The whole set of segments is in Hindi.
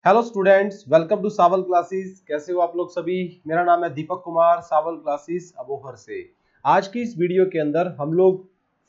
Hello students, welcome to Sawal classes. कैसे हो आप लोग सभी। मेरा नाम है दीपक कुमार, सावल क्लासेस अबोहर से। आज की इस वीडियो के अंदर हम लोग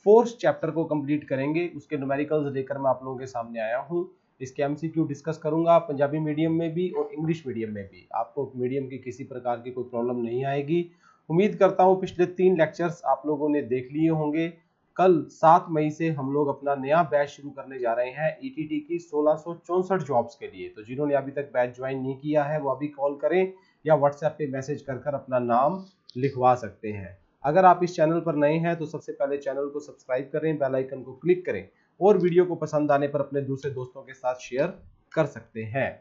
फोर्थ चैप्टर को कंप्लीट करेंगे। उसके न्यूमेरिकल्स लेकर मैं आप लोगों के सामने आया हूं। इसके एमसीक्यू डिस्कस करूंगा, पंजाबी मीडियम में भी और इंग्लिश मीडियम में भी। आपको मीडियम की किसी प्रकार की कोई प्रॉब्लम नहीं आएगी। उम्मीद करता हूँ पिछले 3 लेक्चर्स आप लोगों ने देख लिए होंगे। कल 7 मई से हम लोग अपना नया बैच शुरू करने जा रहे हैं ईटीटी की 1664 जॉब्स के लिए। तो जिन्होंने अभी तक बैच ज्वाइन नहीं किया है वो अभी कॉल करें या व्हाट्सएप पे मैसेज कर कर अपना नाम लिखवा सकते हैं। अगर आप इस चैनल पर नए हैं तो सबसे पहले चैनल को सब्सक्राइब करें, बेल आइकन को क्लिक करें और वीडियो को पसंद आने पर अपने दूसरे दोस्तों के साथ शेयर कर सकते हैं।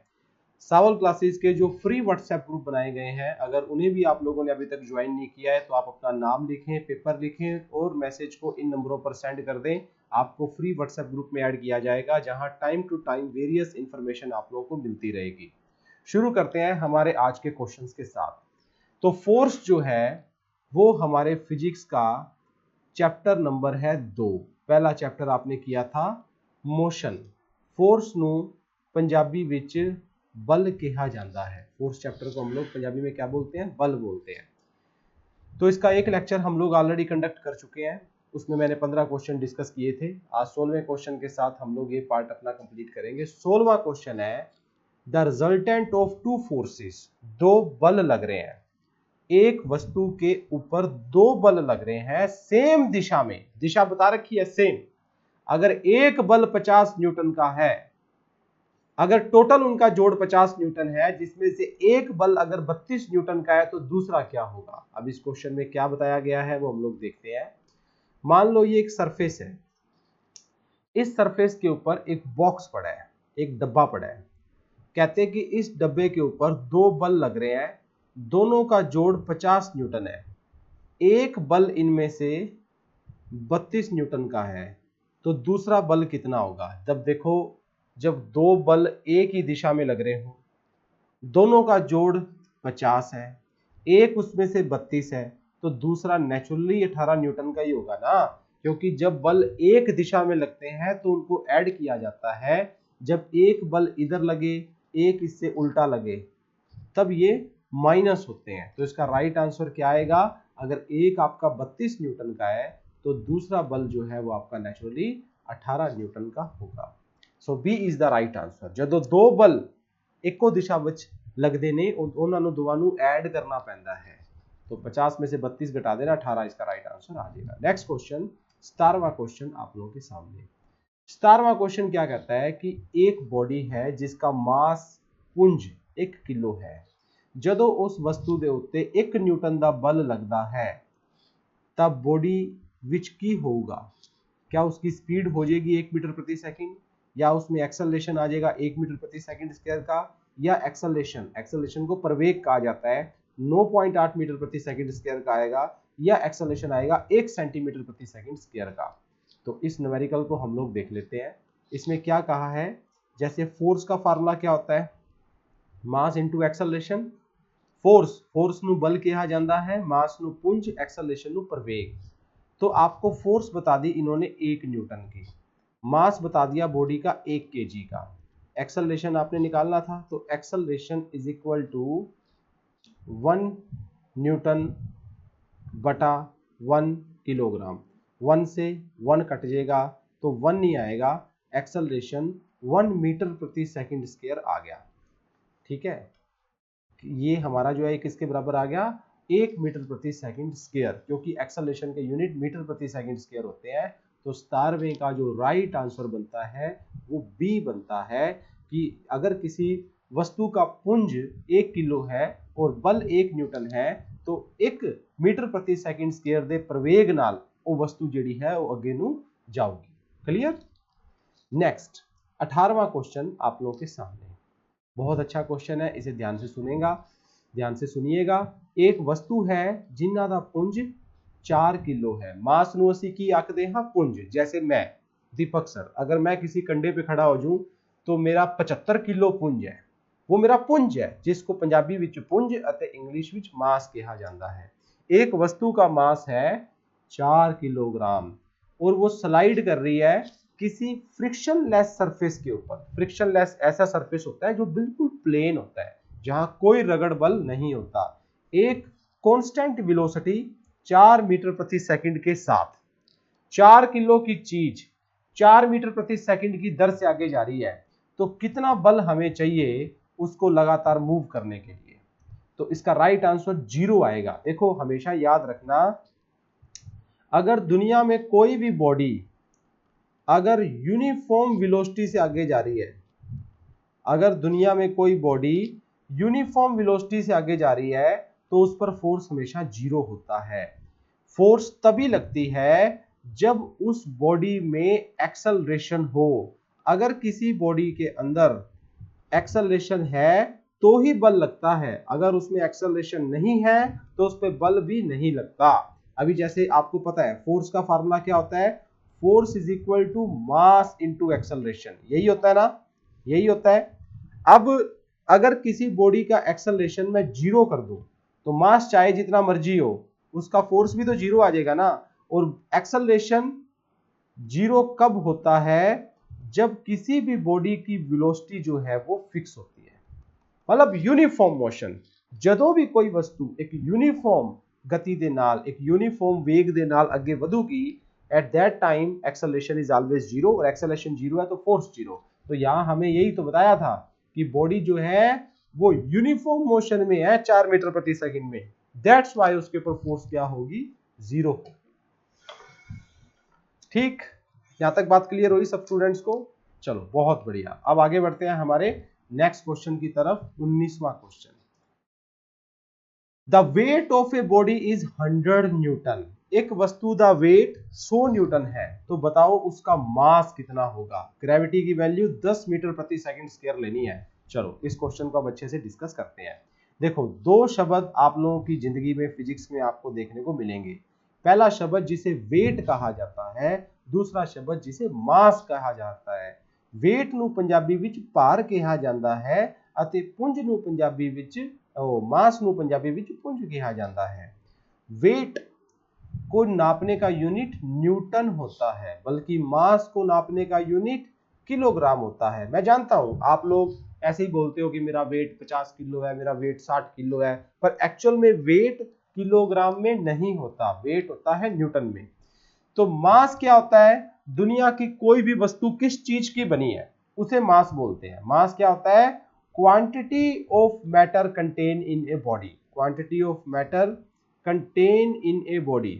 सावल क्लासेस के जो फ्री व्हाट्सएप ग्रुप बनाए गए हैं, अगर उन्हें भी आप लोगों ने अभी तक ज्वाइन नहीं किया है तो आप अपना नाम लिखें, पेपर लिखें और मैसेज को इन नंबरों पर सेंड कर दें। आपको फ्री व्हाट्सएप ग्रुप में ऐड किया जाएगा जहां time to time various information आप लोगों को मिलती रहेगी। शुरू करते हैं हमारे आज के क्वेश्चंस के साथ। तो फोर्स जो है वो हमारे फिजिक्स का चैप्टर नंबर है 2। पहला चैप्टर आपने किया था मोशन। फोर्स ਨੂੰ पंजाबी विच बल कहा जाता है। फोर्स चैप्टर को हम लोग पंजाबी में क्या बोलते हैं, बल बोलते हैं। तो इसका एक लेक्चर हम लोग ऑलरेडी कंडक्ट कर चुके हैं। उसमें मैंने 15 क्वेश्चन डिस्कस किए थे। आज 16वें क्वेश्चन के साथ हम लोग ये पार्ट अपना कंप्लीट करेंगे। 16वां क्वेश्चन है the resultant of two forces. दो बल लग रहे हैं, एक वस्तु के ऊपर दो बल लग रहे हैं सेम दिशा में। दिशा बता रखी है सेम। अगर एक बल 50 न्यूटन का है, अगर टोटल उनका जोड़ 50 न्यूटन है जिसमें से एक बल अगर 32 न्यूटन का है तो दूसरा क्या होगा। अब इस क्वेश्चन में क्या बताया गया है वो हम लोग देखते हैं। मान लो ये एक सरफेस है, इस सरफेस के ऊपर एक बॉक्स पड़ा है, एक डब्बा पड़ा है। कहते हैं कि इस डब्बे के ऊपर दो बल लग रहे हैं, दोनों का जोड़ 50 न्यूटन है। एक बल इनमें से 32 न्यूटन का है तो दूसरा बल कितना होगा। जब देखो, जब दो बल एक ही दिशा में लग रहे हो, दोनों का जोड़ 50 है, एक उसमें से 32 है, तो दूसरा नेचुरली 18 न्यूटन का ही होगा ना। क्योंकि जब बल एक दिशा में लगते हैं तो उनको ऐड किया जाता है। जब एक बल इधर लगे, एक इससे उल्टा लगे, तब ये माइनस होते हैं। तो इसका राइट आंसर क्या आएगा। अगर एक आपका 32 न्यूटन का है तो दूसरा बल जो है वो आपका नेचुरली 18 न्यूटन का होगा। So B is the right answer. ਜਦੋਂ दो बल ਇੱਕੋ ਦਿਸ਼ਾ ਵਿੱਚ लगते ने ਉਹਨਾਂ ਨੂੰ ਦੋਵਾਂ ਨੂੰ ऐड करना पैंदा है। तो 50 में से 32 घटा देना, 18 इसका राइट आंसर आ जाएगा। नेक्स्ट क्वेश्चन, 17वां क्वेश्चन आप लोगों के सामने। 17वां क्वेश्चन क्या कहता है कि एक बॉडी है जिसका मास पुंज 1 किलो है। ਜਦੋਂ उस वस्तु ਦੇ ਉੱਤੇ 1 न्यूटन ਦਾ बल लगता है तब बॉडी विच की होगा। क्या उसकी स्पीड हो जाएगी 1 मीटर प्रति सेकंड, या उसमें एक्सेलरेशन आ जाएगा 1 मीटर प्रति सेकंड स्क्वायर का, या एक्सेलरेशन को प्रवेग कहा जाता है 9.8 मीटर प्रति सेकंड स्क्वायर का आएगा, या एक्सेलरेशन आएगा 1 सेंटीमीटर प्रति सेकंड स्क्वायर का। तो इस न्यूमेरिकल को हम लोग देख लेते हैं। इसमें क्या कहा है, जैसे फोर्स का फार्मूला क्या होता है, मास इनटू एक्सेलरेशन। फोर्स ਨੂੰ बल कहा जाता है, मास ਨੂੰ पुंज, एक्सेलरेशन ਨੂੰ प्रवेग। तो आपको फोर्स बता दी इन्होंने 1 न्यूटन की, मास बता दिया बॉडी का 1 केजी का, एक्सेलरेशन आपने निकालना था तो acceleration is equal to 1 newton बटा 1 किलोग्राम। 1 से 1 कट जाएगा तो 1 नहीं आएगा, एक्सेलरेशन 1 मीटर प्रति सेकंड स्क्वायर आ गया। ठीक है, ये हमारा जो है किसके बराबर आ गया, 1 मीटर प्रति सेकंड स्क्वायर, क्योंकि एक्सेलरेशन के यूनिट मीटर प्रति सेकंड स्क्वायर होते हैं। तो 17वें का जो राइट आंसर बनता है वो बी बनता है कि अगर किसी वस्तु का पुंज 1 किलो है और बल 1 न्यूटन है तो 1 मीटर प्रति सेकंड स्क्वायर दे प्रवेग नाल वो वस्तु जिहड़ी है वो अगे नूं जाऊगी। क्लियर। नेक्स्ट 18वां क्वेश्चन आप लोगों के सामने। बहुत अच्छा क्वेश्चन है, इसे ध्यान से सुनिएगा। एक वस्तु है जिन्हां दा पुंज 4 किलो है। मास नूं असीं की आखदे हां, पुंज। जैसे मैं दीपक सर, अगर मैं किसी कंडे पे खड़ा हो जाऊं तो मेरा 75 किलो पुंज है, वो मेरा पुंज है, जिसको पंजाबी विच पुंज अते इंग्लिश विच मास कहा जाता है। एक वस्तु का मास है 4 किलोग्राम और वो स्लाइड कर रही है किसी फ्रिक्शनलेस सरफेस के ऊपर, फ्रिक्शनलेस ऐसा सरफेस होता है जो बिल्कुल प्लेन होता है, जहां कोई रगड़ बल नहीं होता, एक कांस्टेंट वेलोसिटी 4 मीटर प्रति सेकंड के साथ 4 किलो की चीज 4 मीटर प्रति सेकंड की दर से आगे जा रही है, तो कितना बल हमें चाहिए उसको लगातार मूव करने के लिए? तो इसका राइट आंसर 0 आएगा। देखो हमेशा याद रखना, अगर दुनिया में कोई भी बॉडी अगर यूनिफॉर्म वेलोसिटी से आगे जा रही है, अगर दुनिया में कोई बॉडी यूनिफॉर्म वेलोसिटी से आगे जा रही है, तो उस पर फोर्स हमेशा 0 होता है। फोर्स तभी लगती है जब उस बॉडी में एक्सेलरेशन हो। अगर किसी बॉडी के अंदर एक्सेलरेशन है तो ही बल लगता है, अगर उसमें एक्सेलरेशन नहीं है तो उस पर बल भी नहीं लगता। अभी जैसे आपको पता है फोर्स का फार्मूला क्या होता है, force is equal to mass into acceleration, यही होता है ना, यही होता है। अब अगर किसी बॉडी का एक्सेलरेशन मैं 0 कर दूं, तो मास चाहे जितना मर्जी हो, उसका फोर्स भी तो 0 आ जाएगा ना। और एक्सेलरेशन 0 कब होता है, जब किसी भी बॉडी की वेलोसिटी जो है वो फिक्स होती है, मतलब यूनिफॉर्म मोशन। ਜਦੋਂ भी कोई वस्तु एक यूनिफॉर्म गति ਦੇ ਨਾਲ, एक यूनिफॉर्म वेग ਦੇ ਨਾਲ ਅੱਗੇ ਵਧੂਗੀ, at that time acceleration is always 0, और एक्सेलरेशन 0 है तो फोर्स 0। तो यहां हमें यही तो बताया था कि बॉडी जो है वो यूनिफॉर्म मोशन में है 4 मीटर प्रति सेकंड में, दैट्स व्हाई उसके ऊपर फोर्स क्या होगी, 0। ठीक, यहां तक बात क्लियर हुई सब स्टूडेंट्स को? चलो बहुत बढ़िया। अब आगे बढ़ते हैं हमारे नेक्स्ट क्वेश्चन की तरफ, 19वां question. The weight of a body is 100 newton. एक वस्तु का वेट 100 न्यूटन है, तो बताओ उसका मास कितना होगा? ग्रेविटी की वैल्यू 10 मीटर प्रति सेकंड स्क्वायर लेनी है। चलो इस क्वेश्चन को अब अच्छे से डिस्कस करते हैं। देखो दो शब्द आप लोगों की जिंदगी में फिजिक्स में आपको देखने को मिलेंगे। पहला शब्द जिसे वेट कहा जाता है, दूसरा शब्द जिसे मास कहा जाता है। वेट ਨੂੰ ਪੰਜਾਬੀ ਵਿੱਚ ਭਾਰ ਕਿਹਾ ਜਾਂਦਾ ਹੈ ਅਤੇ ਪੁੰਜ ਨੂੰ ਪੰਜਾਬੀ ਵਿੱਚ मास ਨੂੰ ਪੰਜਾਬੀ ਵਿੱਚ ਪੁੰਜ ਕਿਹਾ ਜਾਂਦਾ है। वेट को नापने का यूनिट न्यूटन होता है, बल्कि मास को नापने का यूनिट किलोग्राम होता है। मैं जानता हूं आप लोग ऐसे ही बोलते हो कि मेरा वेट 50 किलो है, मेरा वेट 60 किलो है, पर एक्चुअल में वेट किलोग्राम में नहीं होता, वेट होता है न्यूटन में। तो मास क्या होता है? दुनिया की कोई भी वस्तु किस चीज की बनी है उसे मास बोलते हैं। मास क्या होता है? Quantity of matter contain in a body, quantity of matter contain in a body.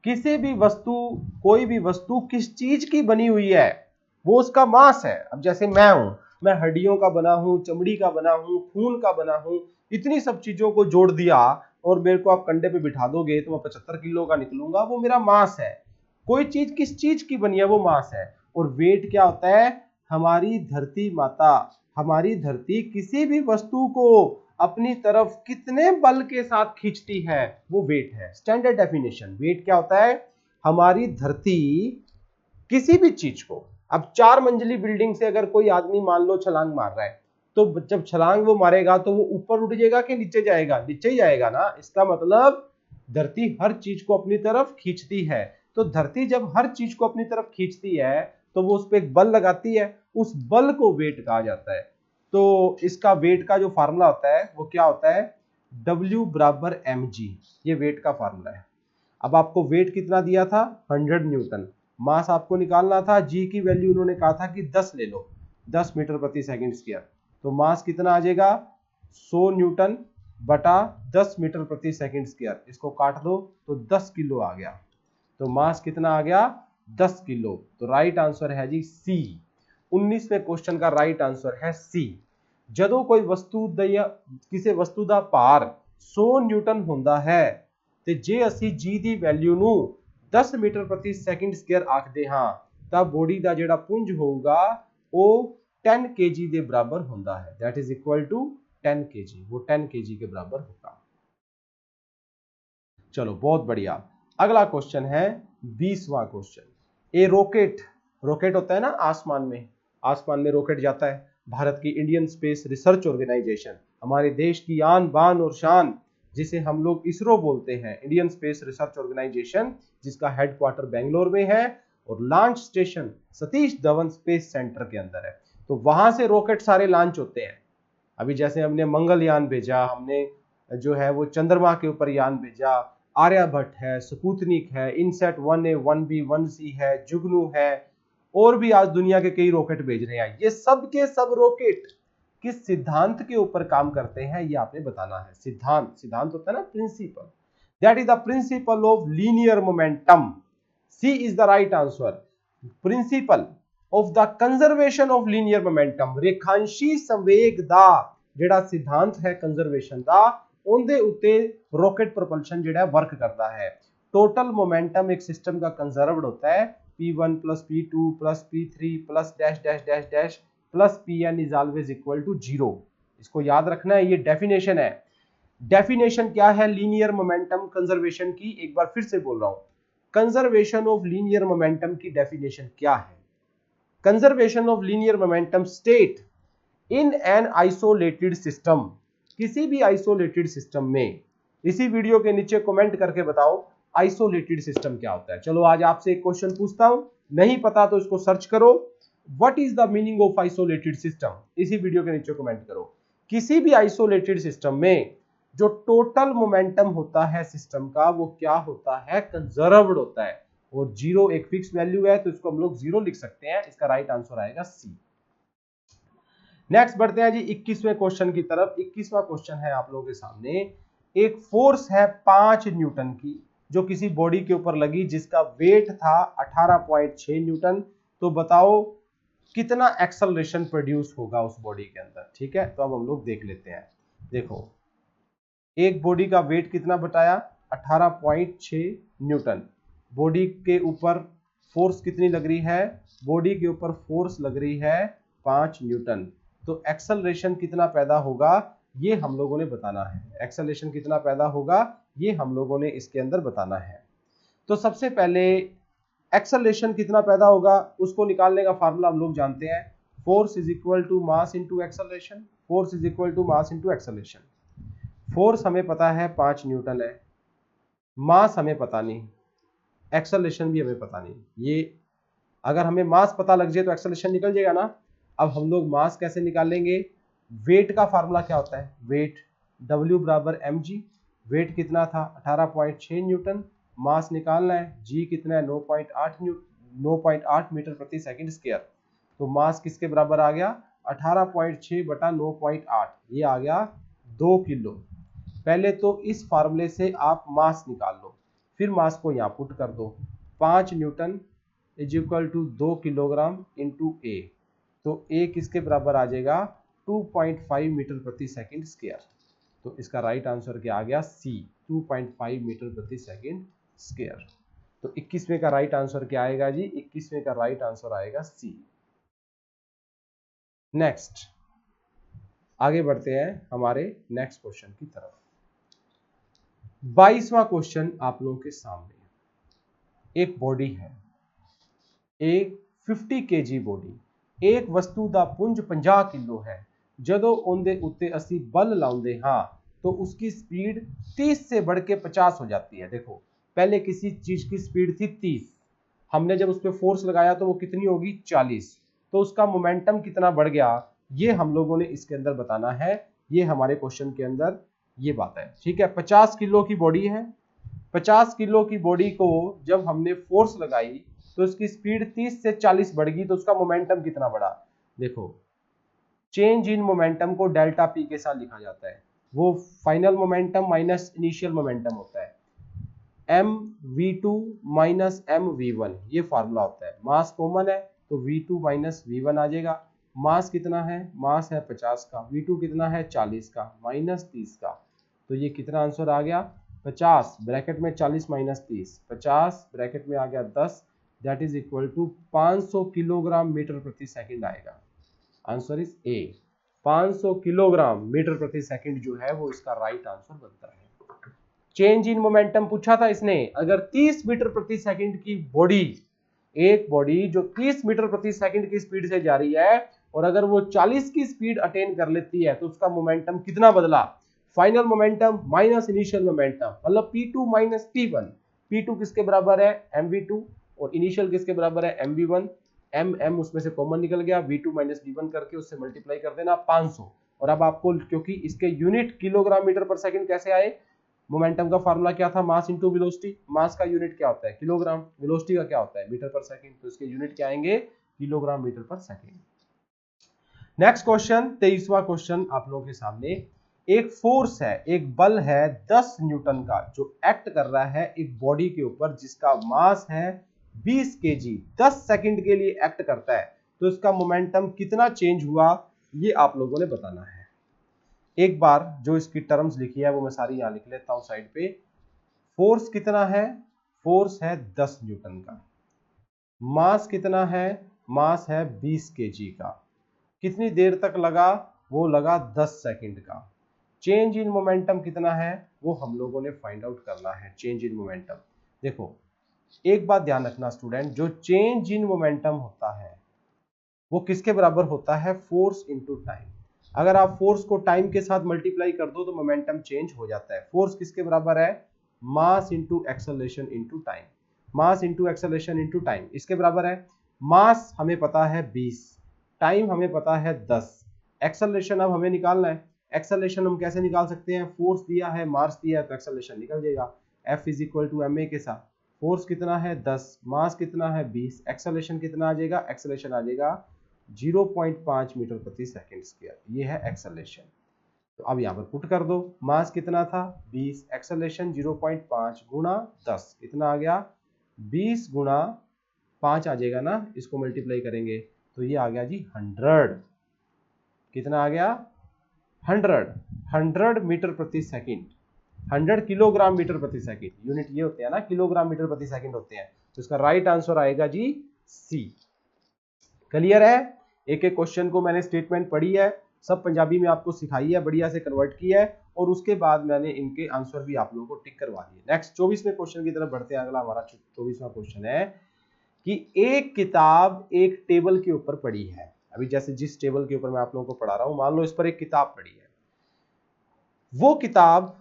किसी भी वस्तु, कोई भी वस्तु किस चीज की बनी हुई है वो उसका मास है। अब जैसे मैं हूं, मैं हड्डियों का बना हूं, चमड़ी का बना हूं, खून का बना हूं, इतनी सब चीजों को जोड़ दिया और मेरे को आप कंधे पे बिठा दोगे तो मैं 75 किलो का निकलूंगा, वो मेरा मास है। कोई चीज किस चीज की बनी है वो मास है। और वेट क्या होता है? हमारी धरती माता, हमारी धरती किसी भी वस्तु को अपनी तरफ कितने बल के साथ खींचती है वो वेट है। स्टैंडर्ड डेफिनेशन वेट क्या होता है? हमारी धरती किसी भी चीज को, अब 4 मंजिली बिल्डिंग से अगर कोई आदमी मान लो छलांग मार रहा है, तो जब छलांग वो मारेगा तो वो ऊपर उठ जाएगा कि नीचे जाएगा? नीचे ही जाएगा ना। इसका मतलब धरती हर चीज को अपनी तरफ खींचती है। तो धरती जब हर चीज को अपनी तरफ खींचती है तो वो उस पर एक बल लगाती है, उस बल को वेट कहा जाता है। तो इसका वेट का जो फार्मूला होता है वो क्या होता है? W बराबर mg, ये वेट का फार्मूला है। अब आपको वेट कितना दिया था? 100 न्यूटन। मास आपको निकालना था, जी की वैल्यू उन्होंने कहा था कि 10 ले लो, 10 मीटर प्रति सेकंड स्क्वायर। तो मास कितना आ जाएगा? 100 न्यूटन बटा 10 मीटर प्रति सेकंड स्क्वायर। इसको काट दो तो 10 किलो आ गया। तो मास कितना आ गया? 10 किलो। तो राइट आंसर है जी सी। 19वें क्वेश्चन का राइट आंसर है सी। ਜਦੋਂ ਕੋਈ ਵਸਤੂ ਦਾ ਕਿਸੇ ਵਸਤੂ ਦਾ ਭਾਰ 100 ਨਿਊਟਨ ਹੁੰਦਾ ਹੈ ਤੇ ਜੇ ਅਸੀਂ g ਦੀ ਵੈਲਿਊ ਨੂੰ 10 ਮੀਟਰ ਪ੍ਰਤੀ ਸੈਕਿੰਡ ਸਕੁਅਰ ਆਖਦੇ ਹਾਂ ਤਾਂ ਬੋਡੀ ਦਾ ਜਿਹੜਾ ਪੁੰਜ ਹੋਊਗਾ ਉਹ 10 kg ਦੇ ਬਰਾबर ਹੁੰਦਾ ਹੈ। That is equal to 10 kg, वो 10 kg के बराबर होगा। चलो बहुत बढ़िया। अगला क्वेश्चन है 20वां क्वेश्चन। ए रॉकेट, रॉकेट होता है ना आसमान में, आसमान में रॉकेट जाता है। भारत की इंडियन स्पेस रिसर्च ऑर्गेनाइजेशन, हमारे देश की आन बान और शान, जिसे हम लोग इसरो बोलते हैं, इंडियन स्पेस रिसर्च ऑर्गेनाइजेशन, जिसका हेडक्वार्टर बेंगलोर में है, और launch station Satish Dhawan space centre के अंदर है। तो वहां से रॉकेट सारे लॉन्च होते हैं। अभी जैसे हमने मंगलयान भेजा, हमने जो है वो चंद्रमा के ऊपर यान भेजा, आर्यभट्ट है, स्पुतनिक है, इनसेट 1A 1B 1C है, जुगनू है, और भी आज दुनिया के कई रॉकेट भेज रहे हैं। ये सब के सब रॉकेट किस सिद्धांत के ऊपर काम करते हैं ये आपने बताना है। सिद्धांत होता है ना, principle, that is the principle of linear momentum. C is the right answer. Principle of the conservation of linear momentum, रेखांशी संवेग दा ਜਿਹੜਾ सिद्धांत है कंजर्वेशन ਦਾ, ਉਹਦੇ ਉੱਤੇ रॉकेट propulsion ਜਿਹੜਾ वर्क करता है। टोटल मोमेंटम एक सिस्टम का कंजर्व्ड होता है, P1 plus P2 plus P3 plus dash dash dash dash plus Pn is always equal to 0। इसको याद रखना है, ये डेफिनेशन है। डेफिनेशन क्या है लीनियर मोमेंटम कंजर्वेशन की, एक बार फिर से बोल रहा हूं, कंजर्वेशन ऑफ लीनियर मोमेंटम की डेफिनेशन क्या है। Conservation of linear momentum state in an isolated system, किसी भी आइसोलेटेड सिस्टम में। इसी वीडियो के नीचे कमेंट करके बताओ आइसोलेटेड सिस्टम क्या होता है। चलो आज आपसे एक क्वेश्चन पूछता हूं, नहीं पता तो इसको सर्च करो, what is the meaning of isolated system, इसी वीडियो के नीचे कमेंट करो। किसी भी आइसोलेटेड सिस्टम में जो टोटल मोमेंटम होता है सिस्टम का, वो क्या होता है, कंजर्व्ड होता है, और 0 एक फिक्स वैल्यू है, तो इसको हम लोग 0 लिख सकते हैं। इसका राइट आंसर आएगा सी। नेक्स्ट बढ़ते हैं जी 21वें क्वेश्चन की तरफ। 21वां क्वेश्चन है आप लोगों के सामने, एक फोर्स है 5 न्यूटन की जो किसी बॉडी के ऊपर लगी, जिसका वेट था 18.6 न्यूटन। तो बताओ कितना एक्सेलरेशन प्रोड्यूस होगा उस बॉडी के अंदर। ठीक है, तो अब हम लोग देख लेते हैं। देखो, एक बॉडी का वेट कितना बताया, 18.6 न्यूटन। बॉडी के ऊपर फोर्स कितनी लग रही है, बॉडी के ऊपर फोर्स लग रही है 5 न्यूटन। तो एक्सेलरेशन कितना पैदा होगा ये हम लोगों ने बताना है। एक्सेलरेशन कितना पैदा होगा ये हम लोगों ने इसके अंदर बताना है। तो सबसे पहले एक्सेलरेशन कितना पैदा होगा उसको निकालने का फार्मूला हम लोग जानते हैं, force is equal to mass into acceleration. Force is equal to mass into acceleration. Force हमें पता है 5 न्यूटन है, मास हमें पता नहीं, एक्सेलरेशन भी हमें पता नहीं। ये अगर हमें मास पता लग जाए तो एक्सेलरेशन निकल जाएगा ना। अब हम लोग मास कैसे निकालेंगे, वेट का फार्मूला क्या होता है, वेट W बराबर mg। वेट कितना था 18.6 न्यूटन, मास निकालना है, g कितना है 9.8 मीटर प्रति सेकंड स्क्वायर। तो मास किसके बराबर आ गया, 18.6 बटा 9.8, ये आ गया 2 किलो। पहले तो इस फार्मूले से आप मास निकाल लो, फिर मास को यहाँ पुट कर दो, 5 newton is equal to 2 kilogram into A. तो ए किसके बराबर आ जाएगा, 2.5 मीटर प्रति सेकंड स्क्वायर। तो इसका राइट आंसर क्या आ गया, सी, 2.5 मीटर प्रति सेकंड स्क्वायर। तो 21वें का राइट आंसर क्या आएगा जी, 21वें का राइट आंसर आएगा सी। नेक्स्ट आगे बढ़ते हैं हमारे नेक्स्ट क्वेश्चन की तरफ। 22वां क्वेश्चन आप लोगों के सामने, एक बॉडी है, एक 50 kg बॉडी, एक वस्तु ਦਾ ਪੁੰਜ 50 किलो है। ਜਦੋਂ ਉਹਦੇ ਉੱਤੇ ਅਸੀਂ बल ਲਾਉਂਦੇ ਹਾਂ तो उसकी स्पीड 30 से बढ़ के 50 हो जाती है। देखो, पहले किसी चीज की स्पीड थी 30, हमने जब उस पर फोर्स लगाया तो वो कितनी होगी 40, तो उसका मोमेंटम कितना बढ़ गया ये हम लोगों ने इसके अंदर बताना है। ये हमारे क्वेश्चन के अंदर ये बात है। ठीक है, 50 किलो की बॉडी है, 50 किलो की बॉडी को जब हमने फोर्स लगाई तो उसकी स्पीड 30 से 40 बढ़ गई, तो उसका मोमेंटम कितना बढ़ा। देखो, चेंज इन मोमेंटम को डेल्टा पी के साथ लिखा जाता है, वो final momentum minus initial momentum होता है, M V two minus M V one, ये फार्मूला होता है। मास कॉमन है तो V2 माइनस V1 आ जाएगा। मास कितना है, मास है 50 का, V2 कितना है 40 का माइनस 30 का, तो ये कितना आंसर आ गया 50 ब्रैकेट में 40 माइनस 30, 50 ब्रैकेट में आ गया 10, that is equal to 500 kilogram metre प्रति सेकंड आएगा। Answer is A, 500 kilogram metre प्रति सेकंड जो है वो इसका राइट आंसर बनता है। चेंज इन मोमेंटम पूछा था इसने, अगर 30 मीटर प्रति सेकंड की बॉडी, एक बॉडी जो 30 मीटर प्रति सेकंड की स्पीड से जा रही है और अगर वो 40 की स्पीड अटेन कर लेती है तो उसका मोमेंटम कितना बदला, final momentum minus initial momentum, मतलब P2 माइनस P1। P2 किसके बराबर है mv2 और इनिशियल किसके बराबर है mv1, m उसमें से कॉमन निकल गया, v2 माइनस v1 करके उससे मल्टीप्लाई कर देना 500। और अब आपको, क्योंकि इसके यूनिट किलोग्राम मीटर पर सेकंड कैसे आए, मोमेंटम का फार्मूला क्या था, मास इंटू वेलोसिटी, मास का यूनिट क्या होता है किलोग्राम, वेलोसिटी का क्या होता है मीटर पर सेकंड, तो इसके यूनिट क्या आएंगे किलोग्राम मीटर पर सेकंड। नेक्स्ट क्वेश्चन, 23वां क्वेश्चन आप लोगों के सामने। एक फोर्स है, एक बल है 10 न्यूटन का जो एक्ट कर रहा है एक बॉडी के ऊपर जिसका मास है 20 केजी, 10 सेकंड के लिए एक्ट करता है, तो इसका मोमेंटम कितना चेंज हुआ ये आप लोगों ने बताना है। एक बार जो इसकी टर्म्स लिखी है वो मैं सारी यहां लिख लेता हूं साइड पे। फोर्स कितना है, फोर्स है 10 न्यूटन का, मास कितना है, मास है 20 केजी का, कितनी देर तक लगा, वो लगा 10 सेकंड का, चेंज इन मोमेंटम कितना है वो हम लोगों ने फाइंड आउट करना है। चेंज इन मोमेंटम, देखो एक बात ध्यान रखना स्टूडेंट, जो चेंज इन मोमेंटम होता है वो किसके बराबर होता है, फोर्स इनटू टाइम। अगर आप फोर्स को टाइम के साथ मल्टीप्लाई कर दो तो मोमेंटम चेंज हो जाता है। फोर्स किसके बराबर है, मास इंटू एक्सेलरेशन इंटू टाइम, मास इंटू एक्सेलरेशन इंटू टाइम इसके बराबर है। मास हमें पता है 20, टाइम हमें पता है 10, एक्सेलरेशन अब हमें निकालना है। एक्सेलरेशन हम कैसे निकाल सकते हैं, फोर्स दिया है मास दिया है तो एक्सेलरेशन निकल जाएगा, F is equal to ma के साथ। फोर्स कितना है 10, मास कितना है 20, एक्सेलरेशन कितना आ जाएगा, एक्सेलरेशन आ जाएगा 0.5 मीटर प्रति सेकंड स्क्वायर, ये है एक्सेलरेशन। तो अब यहाँ पर पुट कर दो, मास कितना था 20, एक्सेलरेशन 0.5 गुणा 10 कितना आ गया 20 गुणा 5 आ जाएगा ना, इसको मल्टीप्लाई करेंगे तो ये आ गया जी 100, कितना आ गया 100 मीटर प्रति सेकंड, 100 किलोग्राम मीटर प्रति सेकंड, यूनिट ये होते हैं ना किलोग्राम मीटर प्रति सेकंड होते हैं, तो इसका राइट आंसर आएगा जी सी। क्लियर है, एक एक क्वेश्चन को मैंने स्टेटमेंट पढ़ी है, सब पंजाबी में आपको सिखाई है, बढ़िया से कन्वर्ट किया है और उसके बाद मैंने इनके आंसर भी आप लोगों को टिक करवा दिए। नेक्स्ट 24वें क्वेश्चन की तरफ बढ़ते हैं। अगला हमारा 24वां क्वेश्चन है कि एक किताब एक टेबल के ऊपर पड़ी है। अभी जैसे जिस टेबल के ऊपर मैं आप लोगों को पढ़ा रहा हूं, मान लो इस पर एक किताब पड़ी है, वो किताब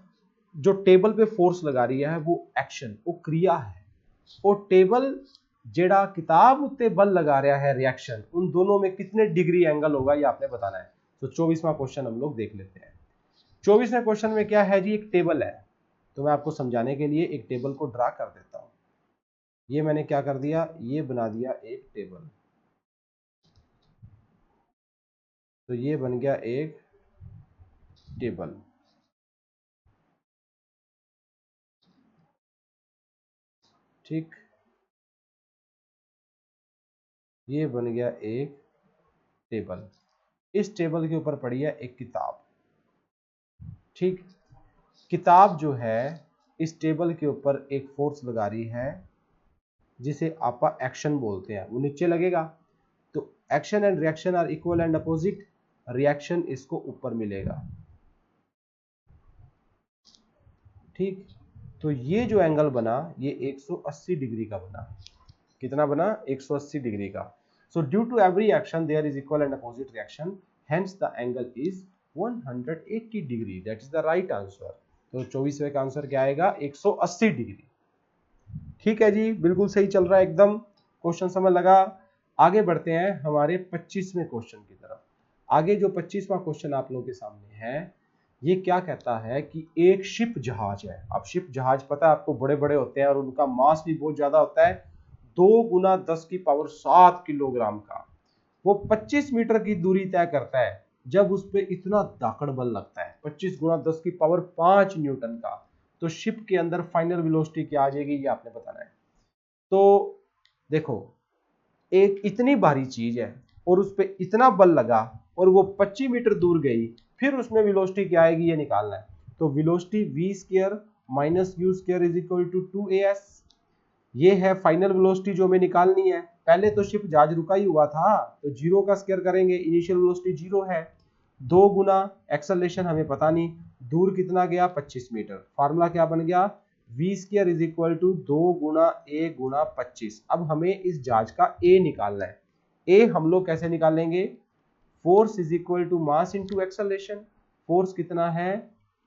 जो टेबल पे फोर्स लगा रही है वो एक्शन, वो क्रिया है, और टेबल जेड़ा किताब उत्ते बल लगा रहा है रिएक्शन, उन दोनों में कितने डिग्री एंगल होगा ये आपने बताना है। तो 24वां क्वेश्चन हम लोग देख लेते हैं। 24वें क्वेश्चन में क्या है जी, एक टेबल है, तो मैं आपको समझाने के लिए एक टेबल को ड्रा कर देता हूं। ये मैंने क्या कर दिया, ये बना दिया एक टेबल, तो ये बन गया एक टेबल, ठीक, ये बन गया एक टेबल। इस टेबल के ऊपर पड़ी है एक किताब, ठीक, किताब जो है इस टेबल के ऊपर एक फोर्स लगा रही है जिसे आप एक्शन बोलते हैं, वो नीचे लगेगा, तो action and reaction are equal and opposite, reaction इसको ऊपर मिलेगा, ठीक। तो ये जो एंगल बना ये 180 डिग्री का बना, कितना बना 180 डिग्री का। So due to every action there is equal and opposite reaction, hence the angle is 180 degree, that is the right answer. तो 24वें का आंसर क्या आएगा 180 डिग्री। ठीक है जी, बिल्कुल सही चल रहा है एकदम, क्वेश्चन समझ लगा। आगे बढ़ते हैं हमारे 25वें क्वेश्चन की तरफ। आगे जो 25वां क्वेश्चन आप लोगों के सामने है, ये क्या कहता है कि एक शिप जहाज है। अब शिप जहाज पता है आपको बड़े बड़े होते हैं और उनका मास भी बहुत ज्यादा होता है, 2 गुना 10 की पावर 7 किलोग्राम का, वो 25 मीटर की दूरी तय करता है जब उस पर इतना दाकड़ बल लगता है 25 गुना 10 की पावर 5 न्यूटन का, तो शिप के अंदर फाइनल वेलोसिटी क्या आ जाएगी ये आपने बताना है। तो देखो एक इतनी भारी चीज है और उस पर इतना बल लगा और वो 25 मीटर दूर गई, फिर उसमें वेलोसिटी क्या आएगी ये निकालना है। तो velocity v square minus u square is equal to 2as, ये है फाइनल वेलोसिटी जो हमें निकालनी है। पहले तो शिप जहाज रुका ही हुआ था, तो जीरो का स्क्वायर करेंगे, इनिशियल वेलोसिटी जीरो है, 2 गुना एक्सेलरेशन हमें पता नहीं, दूर कितना गया 25 मीटर, फार्मूला क्या बन गया v square is equal to 2 गुना a गुना 25। अब हमें इस जहाज का a निकालना है। a हम लोग कैसे निकालेंगे, force is equal to mass into acceleration, force कितना है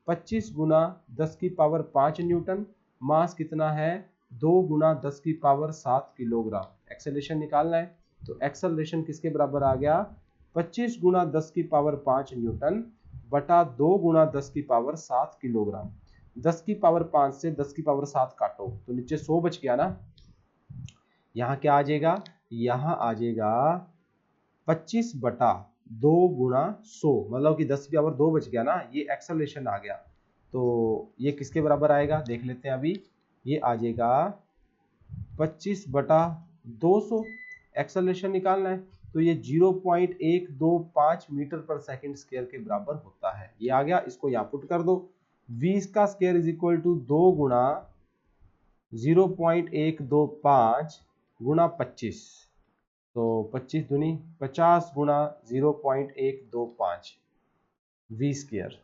25 गुना 10 की पावर 5 न्यूटन, मास कितना है 2 गुना 10 की पावर 7 किलोग्राम। एक्सेलरेशन निकालना है तो एक्सेलरेशन किसके बराबर आ गया, 25 गुना 10 की पावर 5 न्यूटन बटा 2 गुना 10 की पावर 7 किलोग्राम। 10 की पावर 5 से 10 की पावर 7 काटो तो नीचे 100 बच गया ना। यहाँ क्या आ जाएगा, यहाँ आ जाएगा 25 बटा 2 गुना 100, मतलब कि 10 की पावर 2 बच गया ना, ये एक्सेलरेशन आ गया। तो ये किसके बराबर आएगा देख लेते हैं अभी, ये आ जाएगा 25 बटा 200। एक्सेलरेशन निकालना है तो ये 0.125 मीटर पर सेकंड स्क्वायर के बराबर होता है। ये आ गया, इसको यहाँ पुट कर दो। v का स्क्वायर इज इक्वल टू 2 गुना 0.125 गुना 25, तो 25 दूनी 50 गुना 0.125 v स्क्वायर।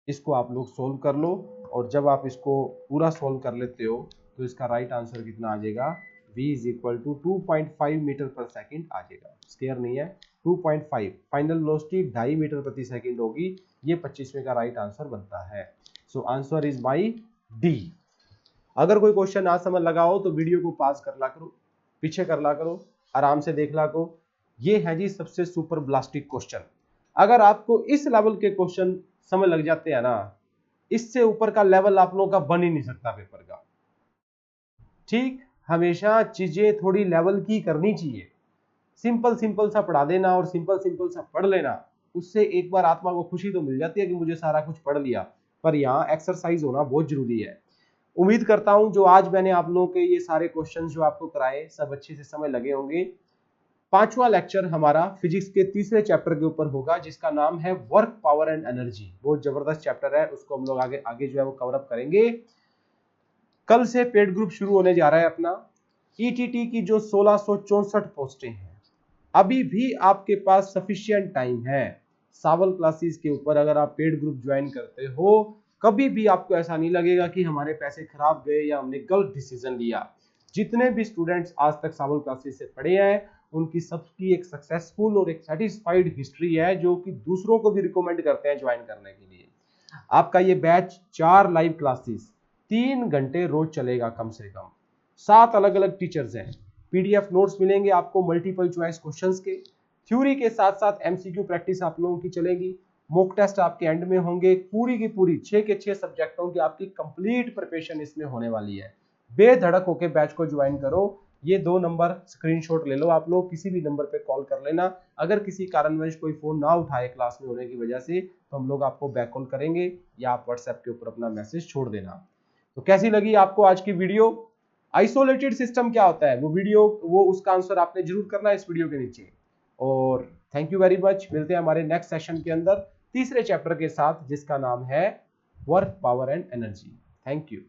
इसको आप लोग सोल्व कर लो और जब आप इसको पूरा सोल्व कर लेते हो तो इसका राइट आंसर कितना आ जाएगा, v is equal to 2.5 metre पर सेकंड आ जाएगा। स्क्वायर नहीं है, 2.5। फाइनल वेलोसिटी 2.5 मीटर प्रति सेकंड होगी। ये 25वें का राइट आंसर बनता है। So answer is by D. अगर कोई क्वेश्चन ना समझ लगा हो तो वीडियो को पॉज कर ला करो, पीछे कर ला करो, आराम से देख ला करो। ये है जी सबसे सुपर ब्लास्टिक क्वेश्चन। अगर आपको इस लेवल के क्वेश्चन समझ लग जाते हैं ना, इससे ऊपर का लेवल आप लोगों का बन ही नहीं सकता पेपर का। ठीक, हमेशा चीजें थोड़ी लेवल की करनी चाहिए। सिंपल सिंपल सा पढ़ा देना और सिंपल सिंपल सा पढ़ लेना, उससे एक बार आत्मा को खुशी तो मिल जाती है कि मुझे सारा कुछ पढ़ लिया, पर यहाँ एक्सरसाइज होना बहुत जरूरी है। उम्मीद करता हूं जो आज मैंने आप लोगों के ये सारे क्वेश्चंस जो आपको कराए सब अच्छे से समझ लगे होंगे। 5वां लेक्चर हमारा फिजिक्स के तीसरे चैप्टर के ऊपर होगा जिसका नाम है वर्क पावर एंड एनर्जी। बहुत जबरदस्त चैप्टर है, उसको हम लोग आगे आगे जो है वो कवर अप करेंगे। कल से पेड ग्रुप शुरू होने जा रहा है अपना। ईटीटी की जो 1664 पोस्टें हैं, अभी भी आपके पास सफिशिएंट टाइम है। सावल क्लासेस के ऊपर अगर आप पेड ग्रुप ज्वाइन करते हो, कभी भी आपको ऐसा नहीं लगेगा कि हमारे पैसे खराब गए या हमने गलत डिसीजन लिया। जितने भी स्टूडेंट्स आज तक सावल क्लासेस से पढ़े हैं, उनकी सबकी एक सक्सेसफुल और एक सेटिस्फाइड हिस्ट्री है, जो कि दूसरों को भी रिकमेंड करते हैं ज्वाइन करने के लिए। आपका ये बैच 4 लाइव क्लासेस 3 घंटे रोज चलेगा कम से कम। 7 अलग अलग टीचर्स हैं। पीडीएफ नोट्स मिलेंगे आपको मल्टीपल चॉइस क्वेश्चंस के। थ्योरी के साथ साथ एमसीक्यू प्रैक्टिस आप लोगों की चलेगी। मॉक टेस्ट आपके एंड में होंगे। पूरी की पूरी 6 के 6 सब्जेक्टों की आपकी कंप्लीट प्रिपरेशन इसमें होने वाली है। बेधड़क होकर बैच को ज्वाइन करो। ये 2 नंबर स्क्रीनशॉट ले लो आप लोग, किसी भी नंबर पे कॉल कर लेना। अगर किसी कारणवश कोई फोन ना उठाए क्लास में होने की वजह से, तो हम लोग आपको बैक कॉल करेंगे या आप व्हाट्सएप के ऊपर अपना मैसेज छोड़ देना। तो कैसी लगी आपको आज की वीडियो? आइसोलेटेड सिस्टम क्या होता है वो उसका आंसर आपने जरूर करना है इस वीडियो के नीचे। और थैंक यू वेरी मच। मिलते हैं हमारे नेक्स्ट सेशन के अंदर तीसरे चैप्टर के साथ जिसका नाम है work power and energy. Thank you.